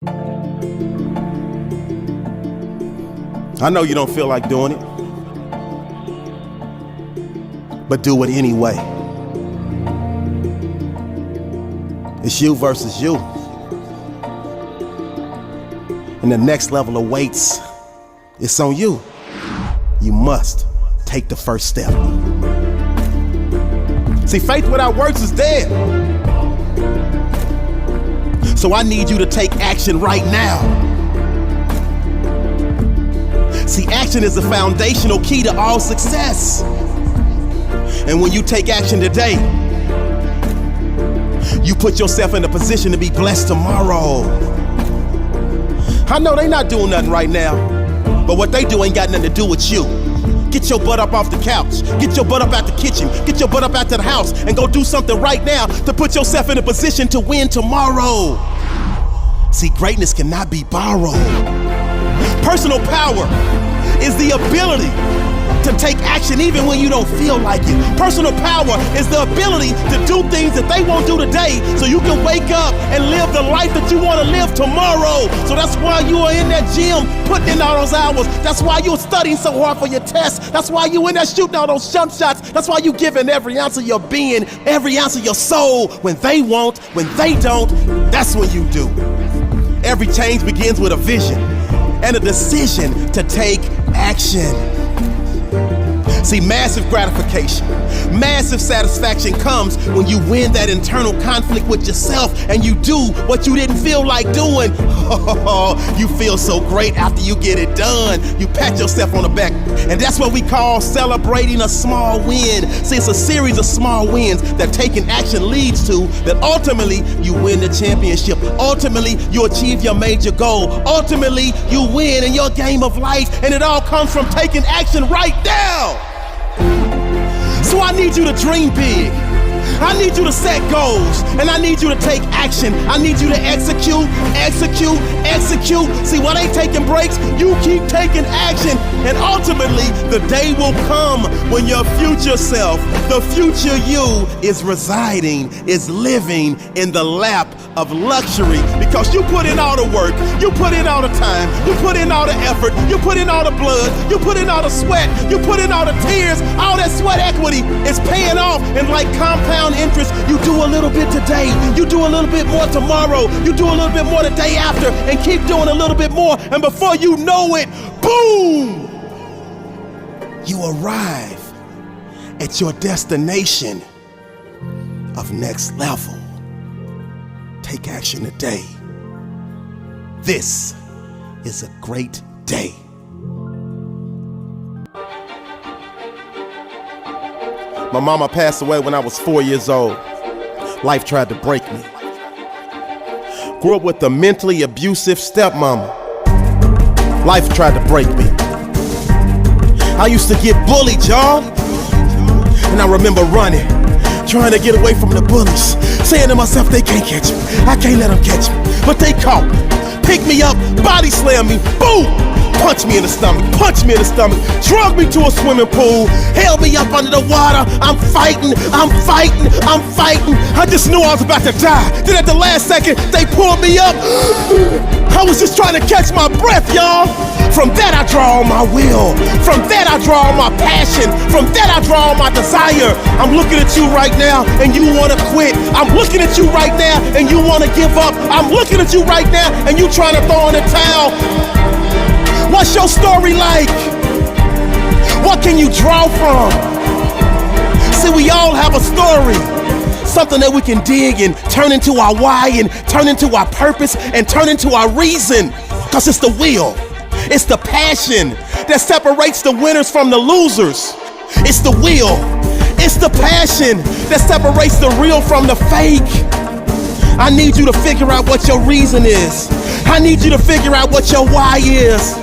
I know you don't feel like doing it, but do it anyway. It's you versus you. And the next level awaits. It's on you. You must take the first step. See, faith without works is dead. So I need you to take action right now. See, action is the foundational key to all success. And when you take action today, you put yourself in a position to be blessed tomorrow. I know they not doing nothing right now, but what they do ain't got nothing to do with you. Get your butt up off the couch. Get your butt up out the kitchen. Get your butt up out to the house and go do something right now to put yourself in a position to win tomorrow. See, greatness cannot be borrowed. Personal power is the ability to take action even when you don't feel like it. Personal power is the ability to do things that they won't do today so you can wake up and live the life that you want to live tomorrow. So that's why you are in that gym putting in all those hours. That's why you're studying so hard for your tests. That's why you in there shooting all those jump shots. That's why you giving every ounce of your being, every ounce of your soul. When they won't, when they don't, that's when you do. Every change begins with a vision and a decision to take action. See, massive gratification, massive satisfaction comes when you win that internal conflict with yourself and you do what you didn't feel like doing. Oh, you feel so great after you get it done. You pat yourself on the back, and that's what we call celebrating a small win. See, it's a series of small wins that taking action leads to, that ultimately you win the championship. Ultimately, you achieve your major goal. Ultimately, you win in your game of life, and it all comes from taking action right now. So I need you to dream big. I need you to set goals, and I need you to take action. I need you to execute. See, while they taking breaks, you keep taking action, and ultimately the day will come when your future self, the future you, is residing, is living in the lap of luxury, because you put in all the work, you put in all the time, you put in all the effort, you put in all the blood, you put in all the sweat, you put in all the tears. All that sweat equity is paying off, and like compound interest, you do a little bit today, you do a little bit more tomorrow, you do a little bit more the day after, and keep doing a little bit more, and before you know it, boom, you arrive at your destination of next level. Take action today. This is a great day. My mama passed away when I was 4 years old. Life tried to break me. Grew up with a mentally abusive stepmama. Life tried to break me. I used to get bullied, y'all. And I remember running, trying to get away from the bullies, saying to myself, they can't catch me. I can't let them catch me. But they caught me, picked me up, body slammed me, boom! Punched me in the stomach, drug me to a swimming pool, held me up under the water. I'm fighting. I just knew I was about to die. Then at the last second, they pulled me up. I was just trying to catch my breath, y'all. From that I draw on my will. From that I draw on my passion. From that I draw on my desire. I'm looking at you right now and you wanna quit. I'm looking at you right now and you wanna give up. I'm looking at you right now and you trying to throw in the towel. What's your story like? What can you draw from? See, we all have a story. Something that we can dig and turn into our why and turn into our purpose and turn into our reason. Because it's the will. It's the passion that separates the winners from the losers. It's the will. It's the passion that separates the real from the fake. I need you to figure out what your reason is. I need you to figure out what your why is.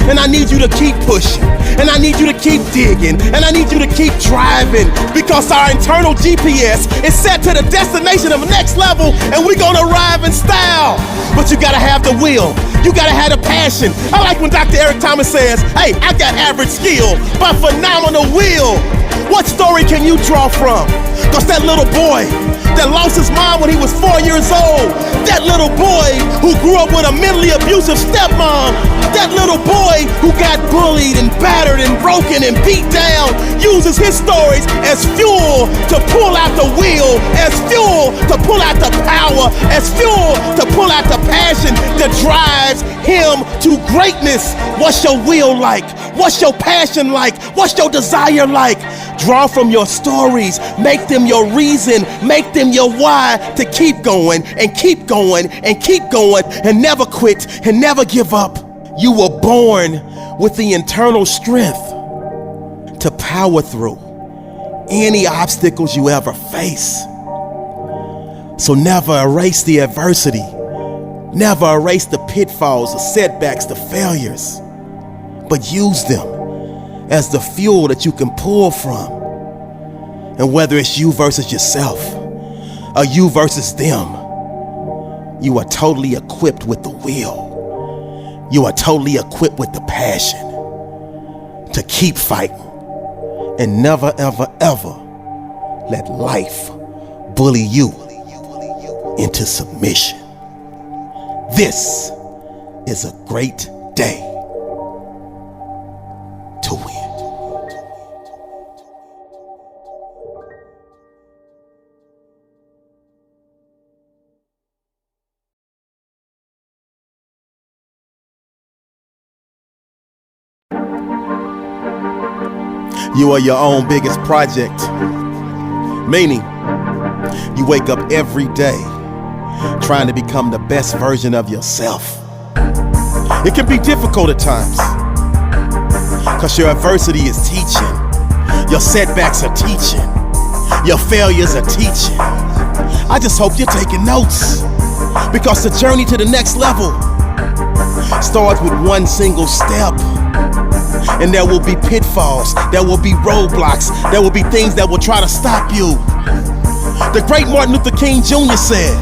And I need you to keep pushing. And I need you to keep digging. And I need you to keep driving. Because our internal GPS is set to the destination of next level. And we're gonna arrive in style. But you gotta have the will. You gotta have the passion. I like when Dr. Eric Thomas says, hey, I got average skill, but phenomenal will. What story can you draw from? Cause that little boy that lost his mom when he was 4 years old, that little boy who grew up with a mentally abusive stepmom, that little boy who got bullied and battered and broken and beat down, uses his stories as fuel to pull out the will, as fuel to pull out the power, as fuel to pull out the passion that drives him to greatness. What's your will like? What's your passion like? What's your desire like? Draw from your stories, make them your reason, make them your why to keep going and keep going and keep going and never quit and never give up. You were born with the internal strength to power through any obstacles you ever face. So never erase the adversity, never erase the pitfalls, the setbacks, the failures, but use them as the fuel that you can pull from. And whether it's you versus yourself or you versus them, you are totally equipped with the will. You are totally equipped with the passion to keep fighting and never, ever, ever let life bully you into submission. This is a great day to win. You are your own biggest project, meaning you wake up every day trying to become the best version of yourself. It can be difficult at times because your adversity is teaching, your setbacks are teaching, your failures are teaching. I just hope you're taking notes, because the journey to the next level starts with one single step. And there will be pitfalls, there will be roadblocks, there will be things that will try to stop you. The great Martin Luther King Jr. said,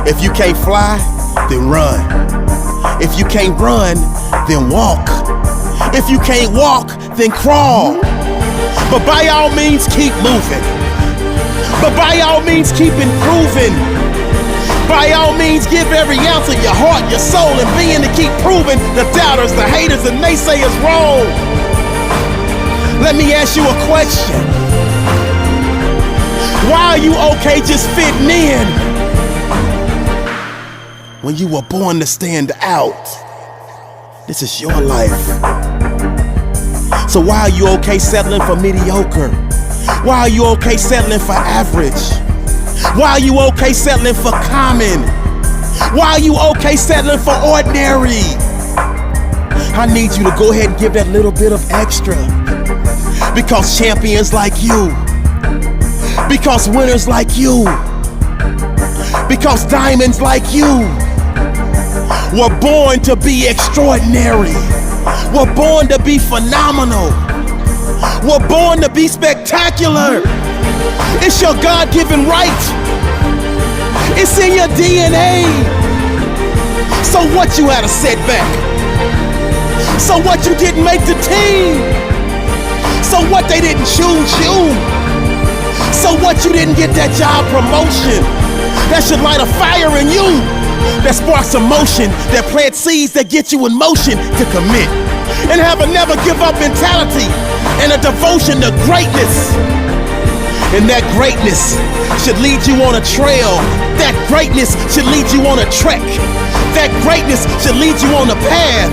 if you can't fly, then run. If you can't run, then walk. If you can't walk, then crawl. But by all means, keep moving. But by all means, keep improving. By all means, give every ounce of your heart, your soul, and being to keep proving the doubters, the haters, and naysayers wrong. Let me ask you a question. Why are you okay just fitting in when you were born to stand out? This is your life. So why are you okay settling for mediocre? Why are you okay settling for average? Why are you okay settling for common? Why are you okay settling for ordinary? I need you to go ahead and give that little bit of extra. Because champions like you, because winners like you, because diamonds like you were born to be extraordinary. We're born to be phenomenal. We're born to be spectacular. It's your God-given right. It's in your DNA. So what, you had a setback? So what, you didn't make the team? So what, they didn't choose you? So what, you didn't get that job promotion? That should light a fire in you, that sparks emotion, that plants seeds that get you in motion to commit and have a never give up mentality and a devotion to greatness. And that greatness should lead you on a trail. That greatness should lead you on a trek. That greatness should lead you on a path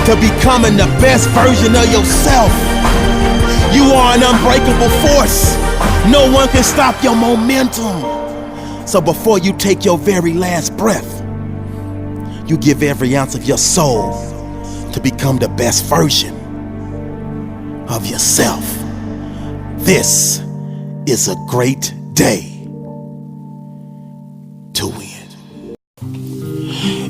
to becoming the best version of yourself. You are an unbreakable force. No one can stop your momentum. So before you take your very last breath, you give every ounce of your soul to become the best version of yourself. This is a great day to win.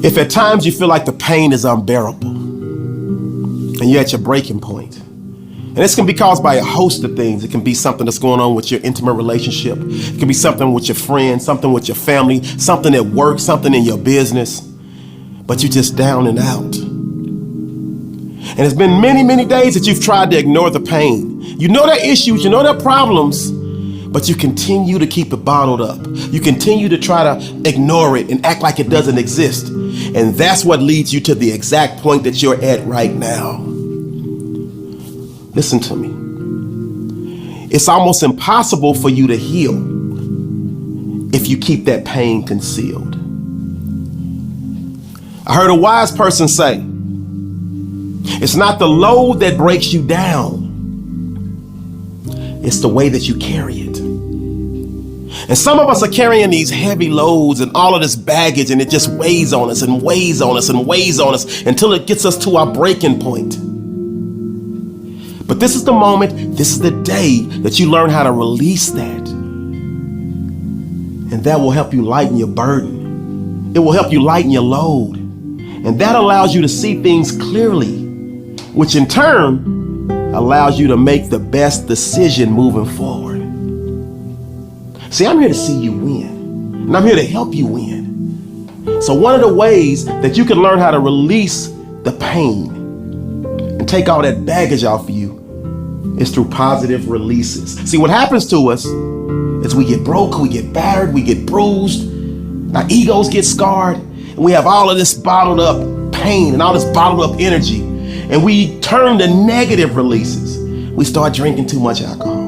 If at times you feel like the pain is unbearable and you're at your breaking point, and this can be caused by a host of things. It can be something that's going on with your intimate relationship. It can be something with your friends, something with your family, something at work, something in your business, but you're just down and out. And it's been many, many days that you've tried to ignore the pain. You know their issues, you know their problems, but you continue to keep it bottled up. You continue to try to ignore it and act like it doesn't exist. And that's what leads you to the exact point that you're at right now. Listen to me. It's almost impossible for you to heal if you keep that pain concealed. I heard a wise person say, it's not the load that breaks you down, it's the way that you carry it. And some of us are carrying these heavy loads and all of this baggage, and it just weighs on us and weighs on us and weighs on us until it gets us to our breaking point. But this is the moment, this is the day that you learn how to release that. And that will help you lighten your burden. It will help you lighten your load. And that allows you to see things clearly, which in turn allows you to make the best decision moving forward. See, I'm here to see you win, and I'm here to help you win. So one of the ways that you can learn how to release the pain and take all that baggage off of you is through positive releases. See, what happens to us is we get broke, we get battered, we get bruised, our egos get scarred, and we have all of this bottled up pain and all this bottled up energy, and we turn to negative releases. We start drinking too much alcohol.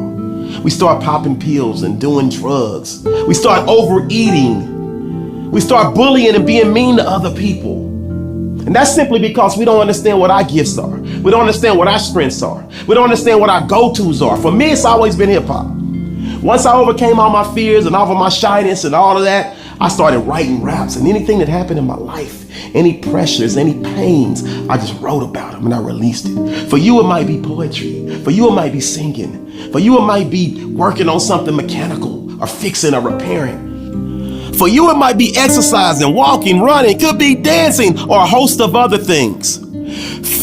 We start popping pills and doing drugs. We start overeating. We start bullying and being mean to other people. And that's simply because we don't understand what our gifts are. We don't understand what our strengths are. We don't understand what our go-tos are. For me, it's always been hip hop. Once I overcame all my fears and all of my shyness and all of that, I started writing raps, and anything that happened in my life, any pressures, any pains, I just wrote about them and I released it. For you, it might be poetry. For you, it might be singing. For you, it might be working on something mechanical or fixing or repairing. For you, it might be exercising, walking, running, could be dancing, or a host of other things.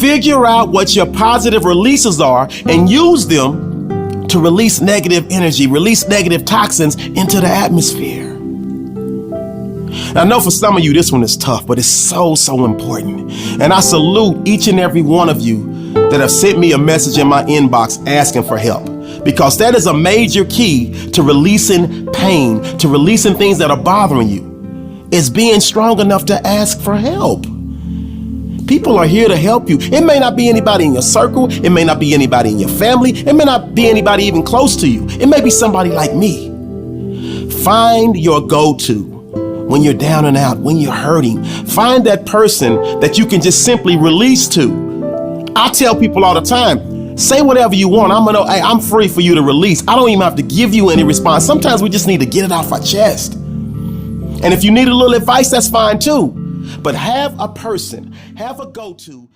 Figure out what your positive releases are and use them to release negative energy, release negative toxins into the atmosphere. I know for some of you, this one is tough, but it's so important. And I salute each and every one of you that have sent me a message in my inbox asking for help, because that is a major key to releasing pain, to releasing things that are bothering you, is being strong enough to ask for help. People are here to help you. It may not be anybody in your circle. It may not be anybody in your family. It may not be anybody even close to you. It may be somebody like me. Find your go-to. When you're down and out, when you're hurting, find that person that you can just simply release to. I tell people all the time, say whatever you want. I'm free for you to release. I don't even have to give you any response. Sometimes we just need to get it off our chest. And if you need a little advice, that's fine too. But have a person, have a go-to.